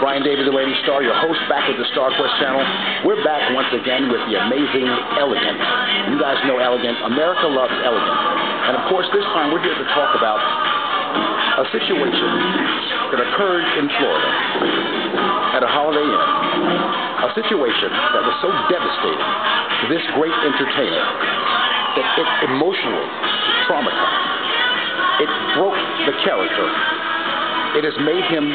Brian David, the Lady Star, your host, back with the Star Quest channel. We're back once again with the amazing Elegant. You guys know Elegant. America loves Elegant. And of course, this time we're here to talk about a situation that occurred in Florida at a Holiday Inn. A situation that was so devastating to this great entertainer that it emotionally traumatized. It broke the character. It has made him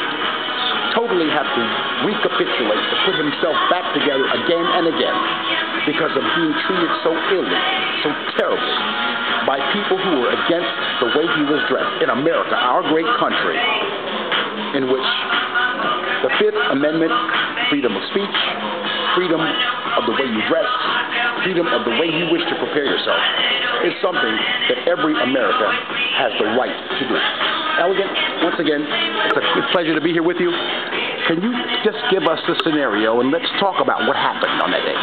totally have to recapitulate, to put himself back together again and again because of being treated so illy, so terribly by people who were against the way he was dressed in America, our great country, in which the Fifth Amendment, freedom of speech, freedom of the way you dress, freedom of the way you wish to prepare yourself, is something that every American has the right to do. Elegant, once again, it's a good pleasure to be here with you. Can you just give us the scenario and let's talk about what happened on that day?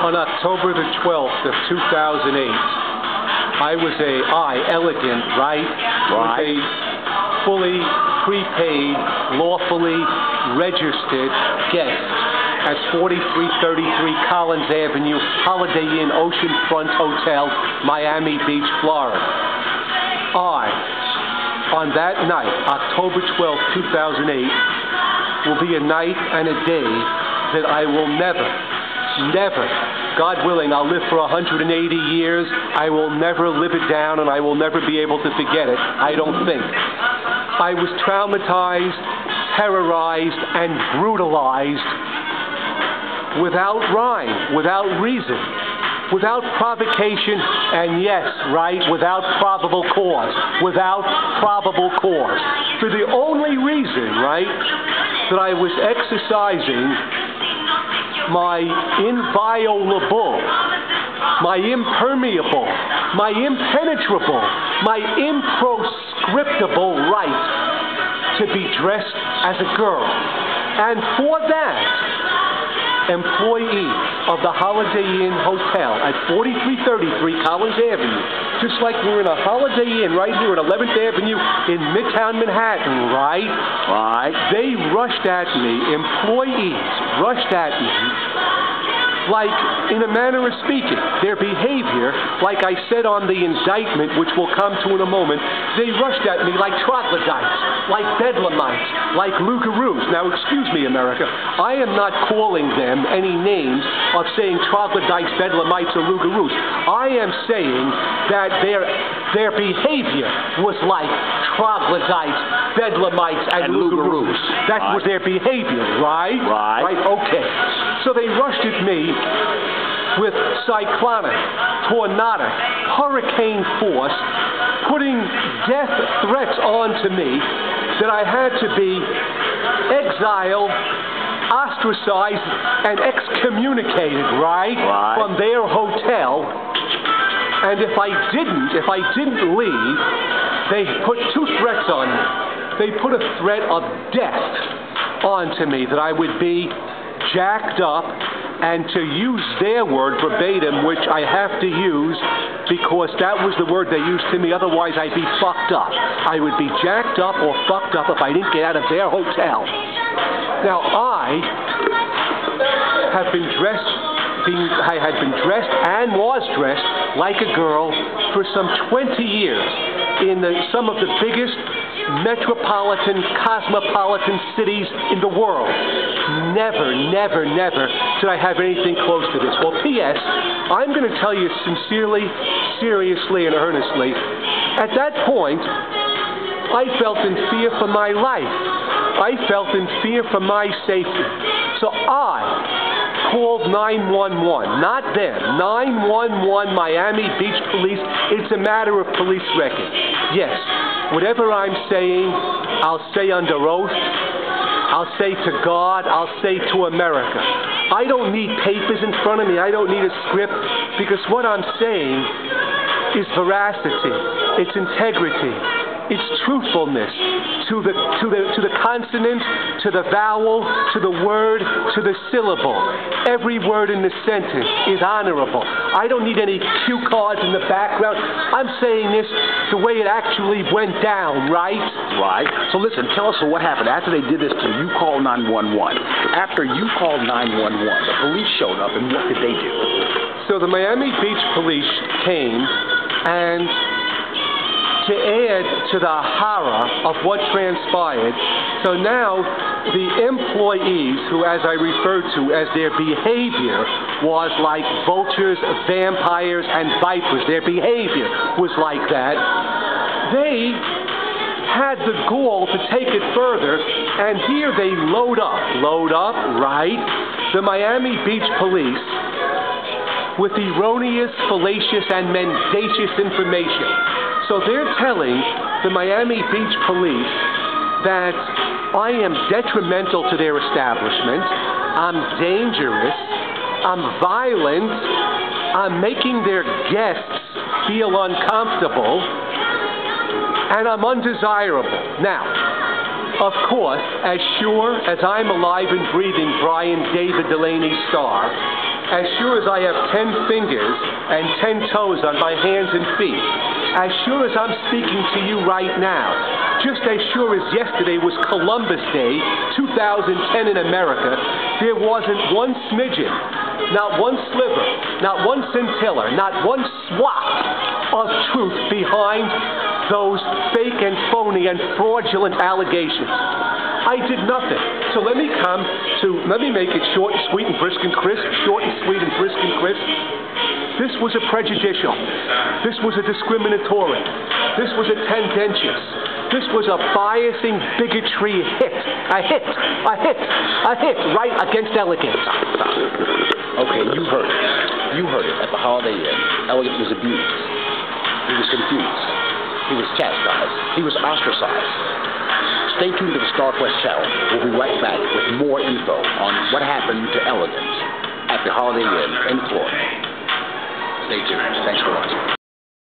On October the 12th of 2008, Elegant, was a fully prepaid, lawfully registered guest at 4333 Collins Avenue, Holiday Inn Oceanfront Hotel, Miami Beach, Florida. On that night, October 12, 2008, will be a night and a day that I will never, God willing, I'll live for 180 years, I will never live it down and I will never be able to forget it, I don't think. I was traumatized, terrorized, and brutalized without rhyme, without reason, without provocation, and yes, without probable cause. Without probable cause. For the only reason, that I was exercising my inviolable, my impermeable, my impenetrable, my improscriptible right to be dressed as a girl. And for that, employees of the Holiday Inn Hotel at 4333 Collins Avenue, just like we're in a Holiday Inn right here at 11th Avenue in Midtown Manhattan, they rushed at me, employees rushed at me, like, in a manner of speaking, their behavior, like I said on the indictment, which we'll come to in a moment, they rushed at me like troglodytes, like bedlamites, like loup-garoos. Now, excuse me, America, I am not calling them any names of saying troglodytes, bedlamites, or loup-garoos. I am saying that their behavior was like troglodytes, bedlamites, and loup-garoos. That was their behavior, right? Okay. So they rushed at me with cyclonic, tornadic, hurricane force, putting death threats onto me that I had to be exiled, ostracized, and excommunicated, from their hotel. And if I didn't leave, they put two threats on me. They put a threat of death onto me, that I would be jacked up, and to use their word verbatim, which I have to use because that was the word they used to me, otherwise I'd be fucked up. I would be jacked up or fucked up if I didn't get out of their hotel. Now, I had been dressed and was dressed like a girl for some 20 years in some of the biggest metropolitan, cosmopolitan cities in the world. Never did I have anything close to this. Well, P.S., I'm going to tell you sincerely, seriously, and earnestly, at that point, I felt in fear for my life. I felt in fear for my safety. So I called 911, not them. 911, Miami Beach Police. It's a matter of police record. Yes, whatever I'm saying, I'll say under oath. I'll say to God, I'll say to America. I don't need papers in front of me. I don't need a script, because what I'm saying is veracity. It's integrity. It's truthfulness to the consonant, to the vowel, to the word, to the syllable. Every word in the sentence is honorable. I don't need any cue cards in the background. I'm saying this the way it actually went down, right? So listen, tell us what happened. After they did this to you, called 911. After you called 911, the police showed up, and what did they do? So the Miami Beach police came, and to add to the horror of what transpired, so now the employees, who as I referred to as their behavior was like vultures, vampires, and vipers, their behavior was like that, they had the gall to take it further, and here they load up, right, the Miami Beach police with erroneous, fallacious, and mendacious information. So they're telling the Miami Beach police that I am detrimental to their establishment, I'm dangerous, I'm violent, I'm making their guests feel uncomfortable, and I'm undesirable. Now, of course, as sure as I'm alive and breathing Brian David Delaney Starr, as sure as I have 10 fingers and 10 toes on my hands and feet, as sure as I'm speaking to you right now, just as sure as yesterday was Columbus Day, 2010 in America, there wasn't one smidgen, not one sliver, not one scintilla, not one swat of truth behind those fake and phony and fraudulent allegations. I did nothing. So let me make it short and sweet and brisk and crisp, short and sweet and brisk and crisp. This was a prejudicial. This was a discriminatory. This was a tendentious. This was a biasing bigotry hit. A hit right against elegance. Okay, you heard it. You heard it at the Holiday Inn. Elegant was abused. He was confused. He was chastised. He was ostracized. Stay tuned to the StarQuest channel. We'll be right back with more info on what happened to Elegant at the Holiday Inn in Florida. Stay tuned. Thanks.